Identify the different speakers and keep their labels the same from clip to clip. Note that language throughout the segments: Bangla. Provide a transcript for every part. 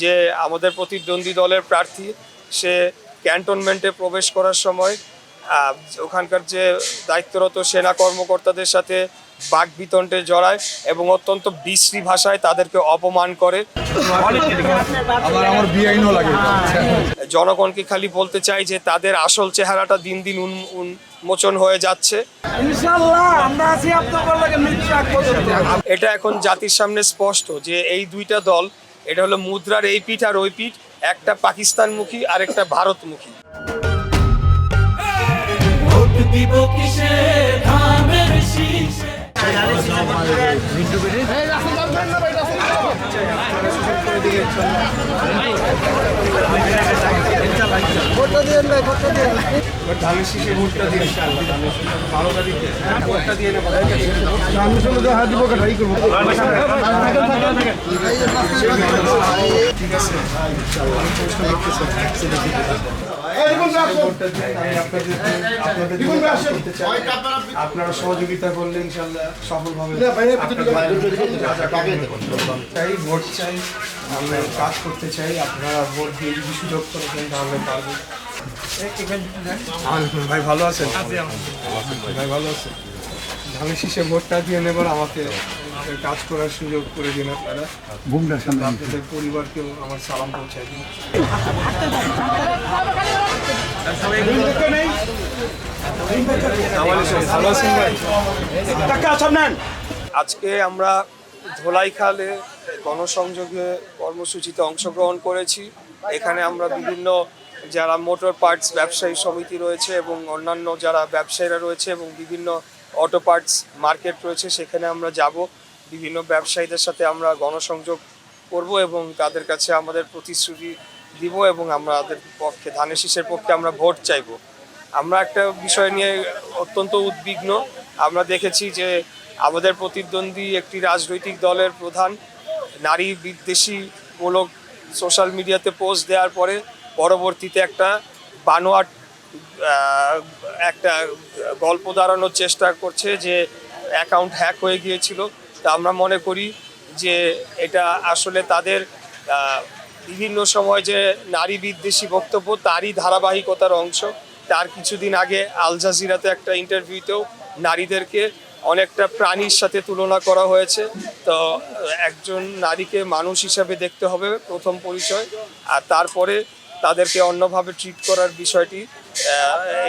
Speaker 1: যে আমাদের প্রতিদ্বন্দ্বী দলের প্রার্থী সে ক্যান্টনমেন্টে প্রবেশ করার সময় ওখানকার যে দায়িত্বরত সেনা কর্মকর্তাদের সাথে বাকবিতণ্ডে জড়ায় এবং অত্যন্ত বিশ্রী ভাষায় তাদেরকে অপমান করে। জনগণকে খালি বলতে চাই যে তাদের আসল চেহারাটা দিন দিন উন্মোচন হয়ে যাচ্ছে। এটা এখন জাতির সামনে স্পষ্ট যে এই দুইটা দল, এটা হলো মুদ্রার এই পিঠ আর ওই পিঠ, একটা পাকিস্তানমুখী আর একটা ভারতমুখী। আপনারা সহযোগিতা করলে ইনশাআল্লাহ সফলভাবে চাই, ভোট চাই, আমরা কাজ করতে চাই। আপনারা ভোট দিয়ে যদি সুযোগ করে দেন তাহলে পারবো। ভাই ভালো আছেন? ভাই ভালো আছেন? ধানের শীষে ভোটটা দিয়ে নেবার আমাকে কাজ করার সুযোগ করে দিন। আপনারা আপনাদের পরিবারকেও আমার সালাম পৌঁছায় দিন। আজকে আমরা ধোলাইখালে গণসংযোগে কর্মসূচিতে অংশগ্রহণ করেছি। এখানে আমরা বিভিন্ন যারা মোটর পার্টস ব্যবসায়ী সমিতি রয়েছে এবং অন্যান্য যারা ব্যবসায়ীরা রয়েছে এবং বিভিন্ন অটো পার্টস মার্কেট রয়েছে, সেখানে আমরা যাব, বিভিন্ন ব্যবসায়ীদের সাথে আমরা গণসংযোগ করব এবং তাদের কাছে আমাদের প্রতিশ্রুতি দিব এবং আমাদের পক্ষে, ধানের শীষের পক্ষে আমরা ভোট চাইব। আমরা একটা বিষয় নিয়ে অত্যন্ত উদ্বিগ্ন। আমরা দেখেছি যে আমাদের প্রতিদ্বন্দ্বী একটি রাজনৈতিক দলের প্রধান নারী বিদ্বেষীমূলক সোশ্যাল মিডিয়াতে পোস্ট দেওয়ার পরে পরবর্তীতে একটা বানোয়াট একটা গল্প দাঁড়ানোর চেষ্টা করছে যে অ্যাকাউন্ট হ্যাক হয়ে গিয়েছিল। তা আমরা মনে করি যে এটা আসলে তাদের বিভিন্ন সময় যে নারী বিদ্বেষী বক্তব্য তারই ধারাবাহিকতার অংশ। তার কিছুদিন আগে আল জাজিরাতে একটা ইন্টারভিউতেও নারীদেরকে অনেকটা প্রাণীর সাথে তুলনা করা হয়েছে। তো একজন নারীকে মানুষ হিসাবে দেখতে হবে প্রথম পরিচয়, আর তারপরে তাদেরকে অন্যভাবে ট্রিট করার বিষয়টি,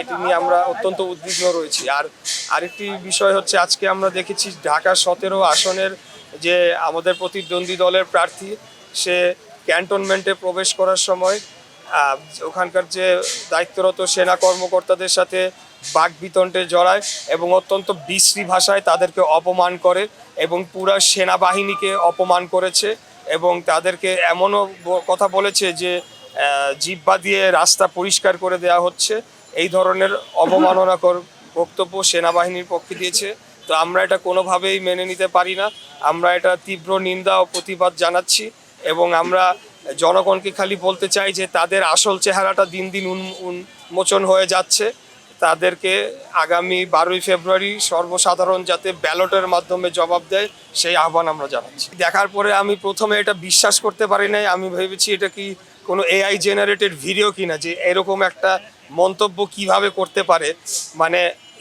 Speaker 1: এটি নিয়ে আমরা অত্যন্ত উদ্বিগ্ন রয়েছি। আর আরেকটি বিষয় হচ্ছে, আজকে আমরা দেখেছি ঢাকা 17 আসনের যে আমাদের প্রতিদ্বন্দ্বী দলের প্রার্থী সে ক্যান্টনমেন্টে প্রবেশ করার সময় ওখানকার যে দায়িত্বরত সেনা কর্মকর্তাদের সাথে বাকবিতণ্ডে জড়ায় এবং অত্যন্ত বিশ্রী ভাষায় তাদেরকে অপমান করে এবং পুরো সেনাবাহিনীকে অপমান করেছে এবং তাদেরকে এমনও কথা বলেছে যে জিহ্বা দিয়ে রাস্তা পরিষ্কার করে দেওয়া হচ্ছে। এই ধরনের অবমাননাকর বক্তব্য সেনাবাহিনীর পক্ষে দিয়েছে। তো আমরা এটা কোনোভাবেই মেনে নিতে পারি না। আমরা এটা তীব্র নিন্দা ও প্রতিবাদ জানাচ্ছি এবং আমরা জনগণকে খালি বলতে চাই যে তাদের আসল চেহারাটা দিন দিন উন্মোচন হয়ে যাচ্ছে। তাদেরকে আগামী 12ই ফেব্রুয়ারি সর্বসাধারণ যাতে ব্যালটের মাধ্যমে জবাব দেয়, সেই আহ্বান আমরা জানাচ্ছি। দেখার পরে আমি প্রথমে এটা বিশ্বাস করতে পারি নাই। আমি ভেবেছি এটা কি কোনো এআই জেনারেটেড ভিডিও কিনা, যে এরকম একটা মন্তব্য কিভাবে করতে পারে। মানে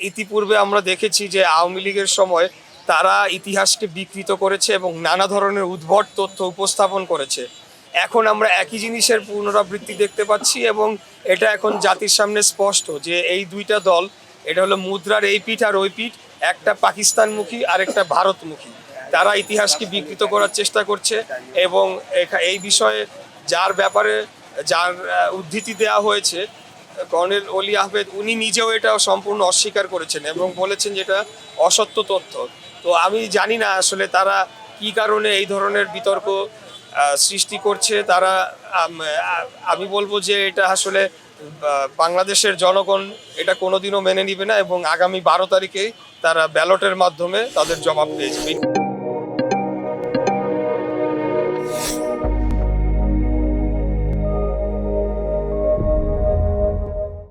Speaker 1: ইতিপূর্বে আমরা দেখেছি যে আওয়ামী লীগের সময় তারা ইতিহাসকে বিকৃত করেছে এবং নানা ধরনের উদ্ভট তথ্য উপস্থাপন করেছে। এখন আমরা একই জিনিসের পুনরাবৃত্তি দেখতে পাচ্ছি এবং এটা এখন জাতির সামনে স্পষ্ট যে এই দুইটা দল, এটা হলো মুদ্রার এই পিঠ আর ওই পিঠ, একটা পাকিস্তানমুখী আর একটা ভারতমুখী। তারা ইতিহাসকে বিকৃত করার চেষ্টা করছে এবং এই বিষয়ে যার উদ্ধৃতি দেওয়া হয়েছে কর্নেল অলি আহমেদ, উনি নিজেও এটা সম্পূর্ণ অস্বীকার করেছেন এবং বলেছেন যে এটা অসত্য তথ্য। তো আমি জানি না আসলে তারা কি কারণে এই ধরনের বিতর্ক সৃষ্টি করছে। তারা, আমি বলবো যে এটা আসলে বাংলাদেশের জনগণ এটা কোনোদিনও মেনে নিবে না এবং আগামী 12 তারিখেই তারা ব্যালটের মাধ্যমে তাদের জবাব পেয়ে যাবে।